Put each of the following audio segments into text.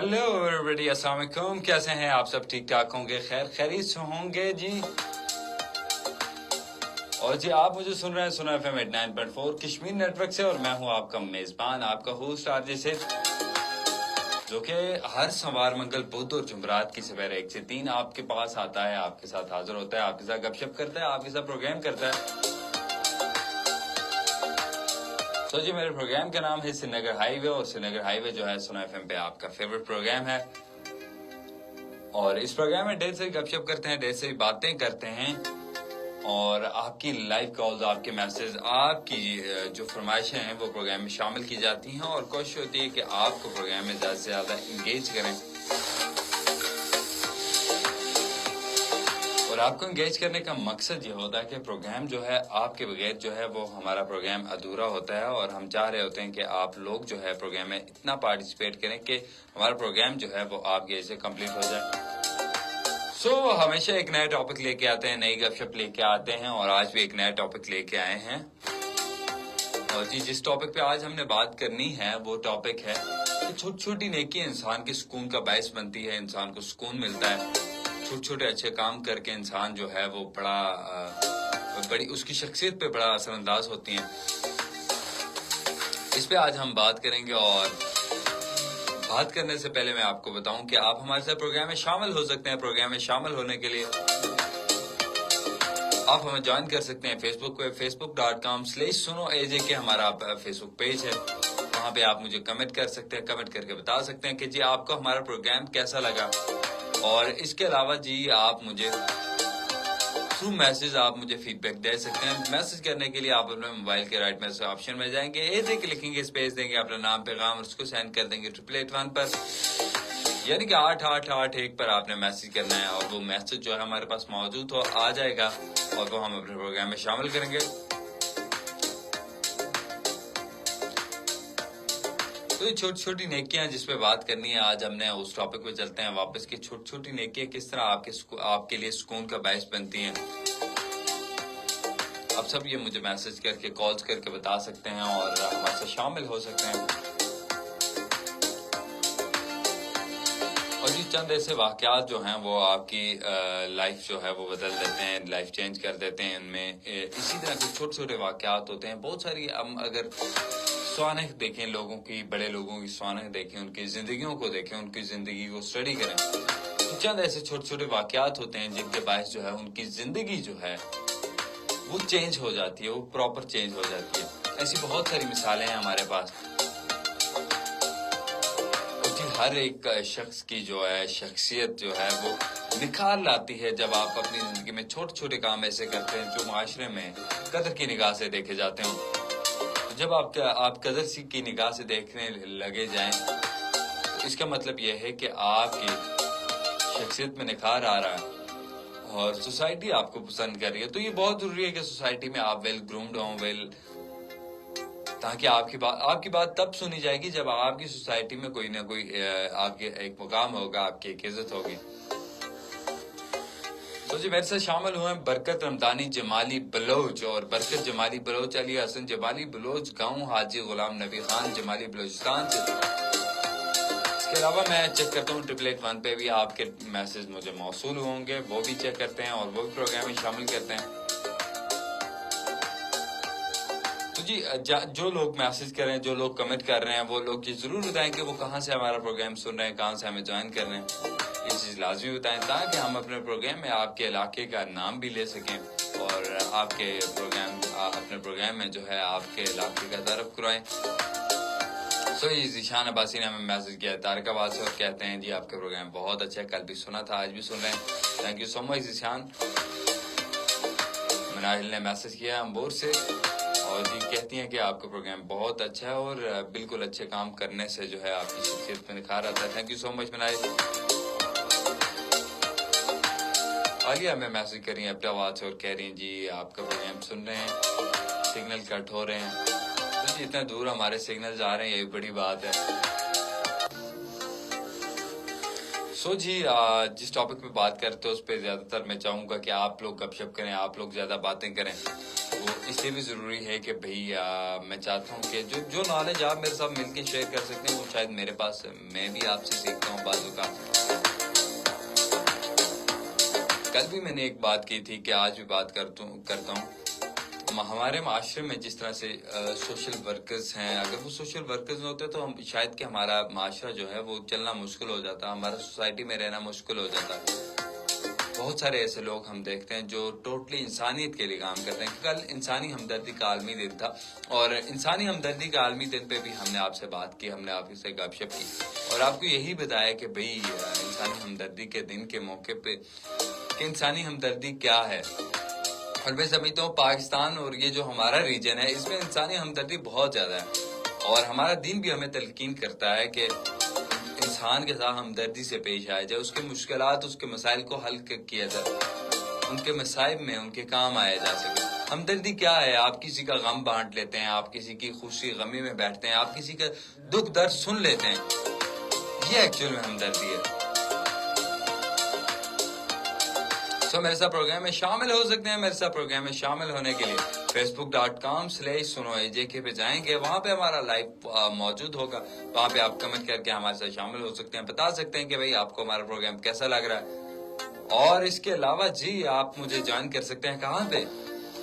Hello everybody, अस्सलाम वालेकुम। कैसे हैं आप सब? ठीक ठाक होंगे, खैर खैरियत से होंगे जी। और जी आप मुझे सुन रहे हैं सुना FM 89.4 कश्मीर नेटवर्क से, और मैं हूं आपका मेजबान, आपका होस्ट आरजे से, जो कि हर सोमवार, मंगल, बुध और जुमरात की सवेरे 1 से 3 आपके पास आता है, आपके साथ हाजिर होता है, आपके साथ गपशप करता है, आपके साथ प्रोग्राम करता है। तो जी मेरे प्रोग्राम का नाम है श्रीनगर हाईवे, और श्रीनगर हाईवे जो है सुना FM पे आपका फेवरेट प्रोग्राम है। और इस प्रोग्राम में ढेर सारी गपशप करते हैं, ढेर सारी बातें करते हैं, और आपकी लाइव कॉल्स, आपके मैसेज, आपकी जो फरमाइशें हैं वो प्रोग्राम में शामिल की जाती हैं, और कोशिश होती है कि आपको प्रोग्राम में ज़्यादा से ज़्यादा इंगेज करें। और आपको इंगेज करने का मकसद ये होता है कि प्रोग्राम जो है आपके बगैर जो है वो हमारा प्रोग्राम अधूरा होता है, और हम चाह रहे होते हैं कि आप लोग जो है प्रोग्राम में इतना पार्टिसिपेट करें कि हमारा प्रोग्राम जो है वो आपके से कंप्लीट हो जाए। हमेशा एक नया टॉपिक लेके आते हैं, नई गपशप लेके आते हैं, और आज भी एक नया टॉपिक लेके आए हैं। और जी जिस टॉपिक पे आज हमने बात करनी है वो टॉपिक है कि छोटी छोटी नेकी इंसान के सुकून का बायस बनती है, इंसान को सुकून मिलता है। छोटे छोटे अच्छे काम करके इंसान जो है वो बड़ी उसकी शख्सियत पे बड़ा असरअंदाज होती हैं। इस पे आज हम बात करेंगे, और बात करने से पहले मैं आपको बताऊं कि आप हमारे साथ प्रोग्राम में शामिल हो सकते हैं। प्रोग्राम में शामिल होने के लिए आप हमें ज्वाइन कर सकते हैं फेसबुक पे, facebook.com/sunoaj के हमारा फेसबुक पेज है। वहाँ पे आप मुझे कमेंट कर सकते हैं, कमेंट करके बता सकते हैं कि जी आपको हमारा प्रोग्राम कैसा लगा। और इसके अलावा जी आप मुझे थ्रू मैसेज आप मुझे फीडबैक दे सकते हैं। मैसेज करने के लिए आप अपने मोबाइल के राइट मैसेज ऑप्शन में जाएंगे, एक लिखेंगे, स्पेस देंगे, अपना नाम, पैगाम, और उसको सेंड कर देंगे 881 पर, यानी कि 8881 पर आपने मैसेज करना है, और वो मैसेज जो है हमारे पास मौजूद हो आ जाएगा, और वो हम अपने प्रोग्राम में शामिल करेंगे। तो ये छोटी छोटी नेकियां जिस पे बात करनी है, आज हमने उस टॉपिक पे चलते हैं वापस कि छोटी छोटी नेकियां किस तरह आपके लिए सुकून का बायस बनती हैं। आप सब ये मुझे मैसेज करके, कॉल्स करके बता सकते हैं, और हमारे साथ शामिल हो सकते हैं। और ये चंद ऐसे वाकयात जो हैं वो आपकी लाइफ जो है वो बदल देते हैं, लाइफ चेंज कर देते हैं। इनमें इसी तरह के छोटे छोटे वाकयात होते हैं बहुत सारी। हम अगर स्वानह देखें लोगों की, बड़े लोगों की स्वानह देखें, उनकी जिंदगियों को देखें, उनकी जिंदगी को स्टडी करें, तो चंद ऐसे छोटे छोटे वाकयात होते हैं जिनके बायस जो है उनकी जिंदगी जो है वो चेंज हो जाती है, वो प्रॉपर चेंज हो जाती है। ऐसी बहुत सारी मिसालें हैं हमारे पास। हर एक शख्स की जो है शख्सियत जो है वो निखार लाती है जब आप अपनी जिंदगी में छोटे छोटे काम ऐसे करते हैं जो माशरे में कदर की निगाह से देखे जाते हो। जब आप कदर की निगाह से देखने लगे जाएं, तो इसका मतलब यह है कि आपकी शख्सियत में निखार आ रहा है, और सोसाइटी आपको पसंद कर रही है। तो ये बहुत जरूरी है कि सोसाइटी में आप वेल ग्रूम्ड हों, ताकि आपकी बात तब सुनी जाएगी जब आपकी सोसाइटी में कोई ना कोई आपके एक मुकाम होगा, आपकी एक इज्जत होगी। तो जी मेरे साथ शामिल हुए बरकत रमदानी जमाली बलोच, और बरकत जमाली बलोच, अली हसन जमाली बलोच, गांव हाजी गुलाम नबी खान जमाली बलोचिस्तान से। इसके अलावा मैं चेक करता हूँ 881 पे भी आपके मैसेज मुझे मौसूल होंगे, वो भी चेक करते हैं, और वो भी प्रोग्राम में शामिल करते हैं। तो जी जो लोग मैसेज कर रहे हैं, जो लोग कमेंट कर रहे हैं, वो लोग ये जरूर बताएं कि वो कहाँ से हमारा प्रोग्राम सुन रहे हैं, कहाँ से हमें ज्वाइन कर रहे हैं। ये चीज लाजमी बताएं, ताकि हम अपने प्रोग्राम में आपके इलाके का नाम भी ले सकें, और अपने प्रोग्राम में जो है आपके इलाके का तारफ करवाएं। ये जीशान अब्बासी ने हमें मैसेज किया तारकाबाद से, और कहते हैं जी आपका प्रोग्राम बहुत अच्छा है, कल भी सुना था, आज भी सुन रहे हैं। Thank you so much Zeeshan. Manahil ने मैसेज किया अंबोर से, और जी कहती हैं कि आपका प्रोग्राम बहुत अच्छा है, और बिल्कुल अच्छे काम करने से जो है आपकी शख्सियत में निखार आता है। Thank you so much Manahil. Alia हमें मैसेज कर रही हैं अपटाबाद से, और कह रही हैं जी आपका प्रोग्राम सुन रहे हैं, सिग्नल कट हो रहे हैं। तो जी इतना दूर हमारे सिग्नल आ रहे हैं, ये बड़ी बात है। जी जिस टॉपिक पे बात करते हैं उस पर ज्यादातर मैं चाहूंगा कि आप लोग गपशप करें, आप लोग ज्यादा बातें करें। وہ اس لیے بھی ضروری ہے کہ بھئی میں چاہتا ہوں کہ جو نالج آپ میرے ساتھ مل کے شیئر کر سکتے ہیں وہ شاید میرے پاس میں بھی آپ سے سیکھتا ہوں بعض اوقات. کل بھی میں نے ایک بات کی تھی کہ آج بھی بات کرتا ہوں. ہمارے معاشرے میں جس طرح سے سوشل ورکرز ہیں، اگر وہ سوشل ورکرز ہوتے تو ہم شاید کہ ہمارا معاشرہ جو ہے وہ چلنا مشکل ہو جاتا، ہمارا سوسائٹی میں رہنا مشکل ہو جاتا. بہت سارے ایسے لوگ ہم دیکھتے ہیں جو ٹوٹلی انسانیت کے لیے کام کرتے ہیں. کل انسانی ہمدردی کا عالمی دن تھا اور انسانی ہمدردی کا عالمی دن پہ بھی ہم نے آپ سے بات کی، ہم نے آپ سے گپ شپ کی اور آپ کو یہی بتایا کہ بھئی انسانی ہمدردی کے دن کے موقع پہ کہ انسانی ہمدردی کیا ہے. اور میں سمجھتا ہوں پاکستان اور یہ جو ہمارا ریجن ہے اس میں انسانی ہمدردی بہت زیادہ ہے اور ہمارا دین بھی ہمیں تلقین کرتا ہے کہ انسان کے ساتھ ہمدردی سے پیش آیا جائے، اس کے مشکلات، اس کے مسائل کو حل کیا جائے، ان کے مصائب میں ان کے کام آیا جا سکے. ہمدردی کیا ہے؟ آپ کسی کا غم بانٹ لیتے ہیں، آپ کسی کی خوشی غمی میں بیٹھتے ہیں، آپ کسی کا دکھ درد سن لیتے ہیں، یہ ایکچوئل میں ہمدردی ہے. میرے ساتھ پروگرام میں شامل ہو سکتے ہیں. میرے ساتھ پروگرام میں شامل ہونے کے لیے facebook.com/sunoajk پہ جائیں گے، وہاں پہ ہمارا لائیو موجود ہوگا، وہاں پہ آپ کمنٹ کر کے ہمارے ساتھ شامل ہو سکتے ہیں، بتا سکتے ہیں کہ بھئی آپ کو ہمارا پروگرام کیسا لگ رہا ہے. اور اس کے علاوہ آپ مجھے جوائن کر سکتے ہیں کہاں پہ؟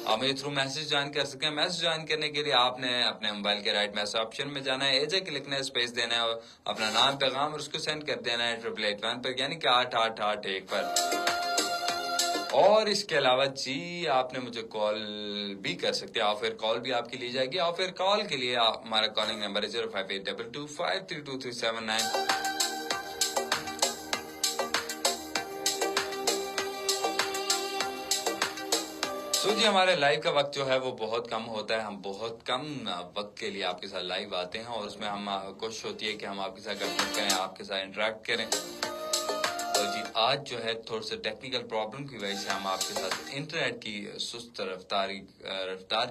آپ مجھے تھرو میسج جوائن کر سکتے ہیں. میسج جوائن کرنے کے لیے آپ نے اپنے موبائل کے رائٹ میسج آپشن میں جانا ہے، AJ لکھنا ہے، اسپیس دینا ہے اور اپنا نام پیغام اور اس کو سینڈ کر دینا ہے 8881 پر، یعنی کہ 8881 پر. اور اس کے علاوہ آپ نے مجھے کال بھی کر سکتے ہیں، آف ایئر کال بھی آپ کی لی جائے گی. آف ایئر کال کے لیے ہمارا کالنگ نمبر ہے 0582253239. ہمارے لائیو کا وقت جو ہے وہ بہت کم ہوتا ہے، ہم بہت کم وقت کے لیے آپ کے ساتھ لائیو آتے ہیں اور اس میں ہم کوشش ہوتی ہے کہ ہم آپ کے ساتھ گفتگو کریں، آپ کے ساتھ انٹریکٹ کریں. آج جو ہے تھوڑا سا ٹیکنیکل پرابلم کی وجہ سے ہم آپ کے ساتھ انٹرنیٹ کی سست رفتار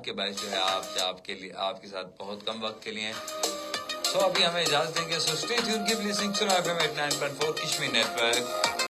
کے باعث جو ہے آپ کے ساتھ بہت کم وقت کے لیے ابھی ہمیں اجازت دیں گے. So stay tune, keep listening to FM 89.4 Kashmir net work.